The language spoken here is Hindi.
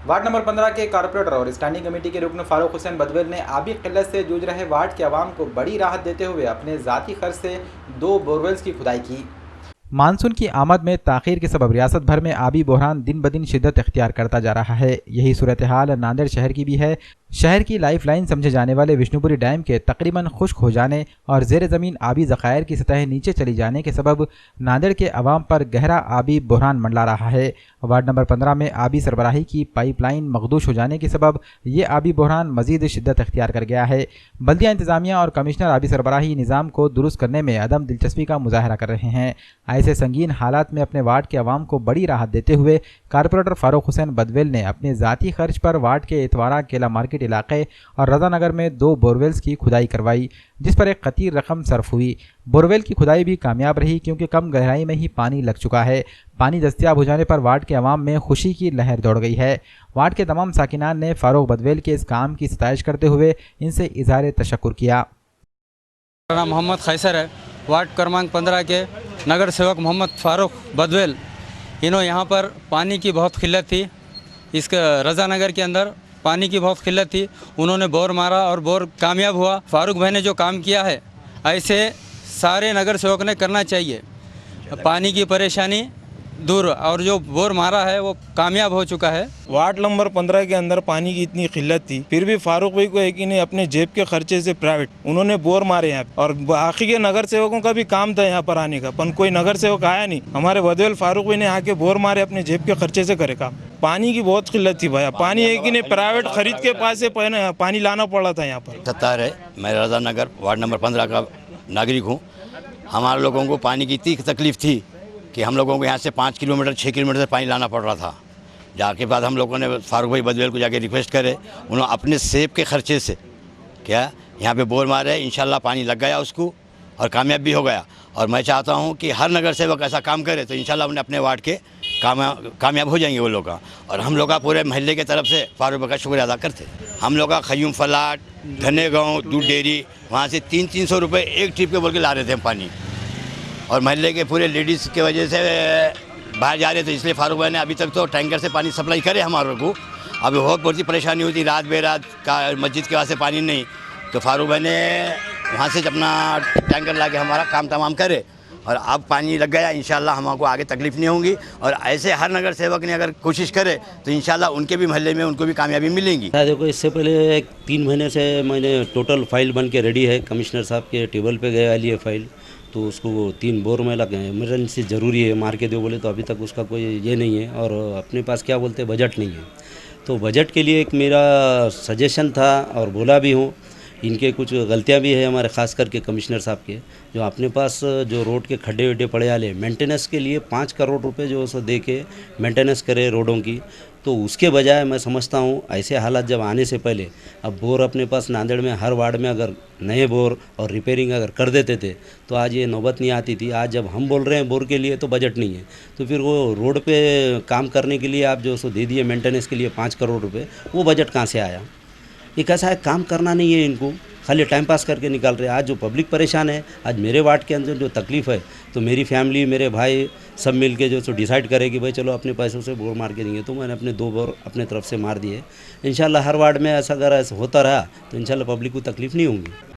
वार्ड नंबर 15 के कारपोरेटर और स्टैंडिंग कमेटी के रुकन फारूक हुसैन बदवेल ने आबी किल्लत से जूझ रहे वार्ड के अवाम को बड़ी राहत देते हुए अपने ज़ाती खर्च से 2 बोरवेल्स की खुदाई की। मानसून की आमद में ताख़ीर के सबब रियासत भर में आबी बहरान दिन ब दिन शिद्दत इख्तियार करता जा रहा है। यही सूरत हाल नांदेड़ शहर की भी है। शहर की लाइफ लाइन समझे जाने वाले विष्णुपुरी डैम के तकरीबन खुश्क हो जाने और ज़ेर ज़मीन आबी ज़खायर की सतह नीचे चली जाने के सबब नांदेड़ के अवाम पर गहरा आबी बहरान मंडला रहा है। वार्ड नंबर 15 में आबी सरबराही की पाइपलाइन मखदूश हो जाने के सबब ये आबी बहरान मज़ीद शिद्दत इख्तियार कर गया है। बल्दिया इंतज़ामिया और कमिश्नर आबी सरबराही निज़ाम को दुरुस्त करने में अदम दिलचस्पी का मुजाहरा कर रहे हैं। ऐसे संगीन हालात में अपने वार्ड के अवाम को बड़ी राहत देते हुए कारपोरेटर फारूक हुसैन बदवेल ने अपने ज़ाती खर्च पर वार्ड के इतवारा केला मार्केट इलाके और रज़ानगर में 2 बोरवेल्स की खुदाई करवाई, जिस पर एक कतीर रकम सर्फ हुई। बोरवेल की खुदाई भी कामयाब रही क्योंकि कम गहराई में ही पानी लग चुका है। पानी दस्तियाब हो जाने पर वार्ड के अवाम में खुशी की लहर दौड़ गई है। वार्ड के तमाम साकिनान ने फारूक बदवेल के इस काम की सताइश करते हुए इनसे इज़हार तशक्कुर किया। मेरा नाम मोहम्मद खैसर है। वार्ड क्रमांक 15 के नगर सेवक मोहम्मद फारूक बदवेल, इन्हों यहाँ पर पानी की बहुत किल्लत थी। इसके रज़ानगर के अंदर पानी की बहुत किल्लत थी। उन्होंने बोर मारा और बोर कामयाब हुआ। फारूक भाई ने जो काम किया है ऐसे सारे नगर सेवक ने करना चाहिए। पानी की परेशानी दूर और जो बोर मारा है वो कामयाब हो चुका है। वार्ड नंबर 15 के अंदर पानी की इतनी किल्लत थी, फिर भी फारूक भाई को एक ही नहीं अपने जेब के खर्चे से प्राइवेट उन्होंने बोर मारे यहाँ और बाकी के नगर सेवकों का भी काम था यहाँ पर आने का, पर कोई नगर सेवक आया नहीं। हमारे बदवेल फारूक भाई ने आके बोर मारे अपने जेब के खर्चे से करे काम। पानी की बहुत किल्लत थी भैया, पानी एक ही नहीं प्राइवेट खरीद के पास से पानी लाना पड़ा था यहाँ पर। सत्तार है, मैं रज़ानगर वार्ड नंबर 15 का नागरिक हूँ। हमारे लोगों को पानी की इतनी तकलीफ़ थी कि हम लोगों को यहाँ से 5 किलोमीटर 6 किलोमीटर से पानी लाना पड़ रहा था। जाके बाद हम लोगों ने फारूक भाई बदवेल को जाके रिक्वेस्ट करे, उन्होंने अपने सेब के खर्चे से क्या यहाँ पे बोर मारे, इंशाल्लाह पानी लग गया उसको और कामयाब भी हो गया। और मैं चाहता हूँ कि हर नगर सेवक ऐसा काम करे तो इंशाल्लाह उन्हें अपने वार्ड के कामयाब हो जाएंगे वो लोग का। और हम लोग का पूरे महल्ले के तरफ से फारूक भाई का शुक्रिया अदा करते। हम लोग का खयूम फलाट, घने गाँव, दूध डेयरी, वहाँ से 300-300 रुपये एक ट्रिप के बोल के ला रहे थे हम पानी। और महल्ले के पूरे लेडीज़ के वजह से बाहर जा रहे थे, इसलिए फारूक भाई ने अभी तक तो टैंकर से पानी सप्लाई करे हमारे को। अभी बहुत सी परेशानी होती, रात बेरात का मस्जिद के वास्ते पानी नहीं, तो फारूक भाई ने वहाँ से अपना टैंकर ला के हमारा काम तमाम करे और अब पानी लग गया। इंशाल्लाह हमको आगे तकलीफ़ नहीं होगी। और ऐसे हर नगर सेवक ने अगर कोशिश करे तो इंशाल्लाह उनके भी महल्ले में उनको भी कामयाबी मिलेगी। देखो, इससे पहले 3 महीने से मैंने टोटल फाइल बन के रेडी है, कमिश्नर साहब के टेबल पे गए वाली है फाइल, तो उसको 3 बोर में लगे इमरजेंसी ज़रूरी है मार के दो बोले, तो अभी तक उसका कोई ये नहीं है। और अपने पास क्या बोलते हैं बजट नहीं है, तो बजट के लिए एक मेरा सजेशन था और बोला भी हूँ। इनके कुछ गलतियाँ भी है हमारे ख़ास करके कमिश्नर साहब के, जो अपने पास जो रोड के खड्डे वड्डे पड़े वाले मेंटेनेंस के लिए 5 करोड़ रुपए जो सो दे के मेंटेनेंस करे रोडों की, तो उसके बजाय मैं समझता हूँ ऐसे हालात जब आने से पहले अब बोर अपने पास नांदेड़ में हर वार्ड में अगर नए बोर और रिपेयरिंग अगर कर देते थे तो आज ये नौबत नहीं आती थी। आज जब हम बोल रहे हैं बोर के लिए तो बजट नहीं है, तो फिर वो रोड पे काम करने के लिए आप जो सो दे दिए मेंटेनेंस के लिए 5 करोड़ रुपये, वो बजट कहाँ से आया? ये कैसा है, काम करना नहीं है इनको, खाली टाइम पास करके निकाल रहे हैं। आज जो पब्लिक परेशान है, आज मेरे वार्ड के अंदर जो तकलीफ़ है, तो मेरी फैमिली मेरे भाई सब मिल के जो सो डिसाइड करे कि भाई चलो अपने पैसों से बोर मार के देंगे, तो मैंने अपने 2 बोर अपने तरफ से मार दिए। इंशाल्लाह हर वार्ड में ऐसा अगर ऐसा होता रहा तो इंशाल्लाह पब्लिक को तकलीफ़ नहीं होगी।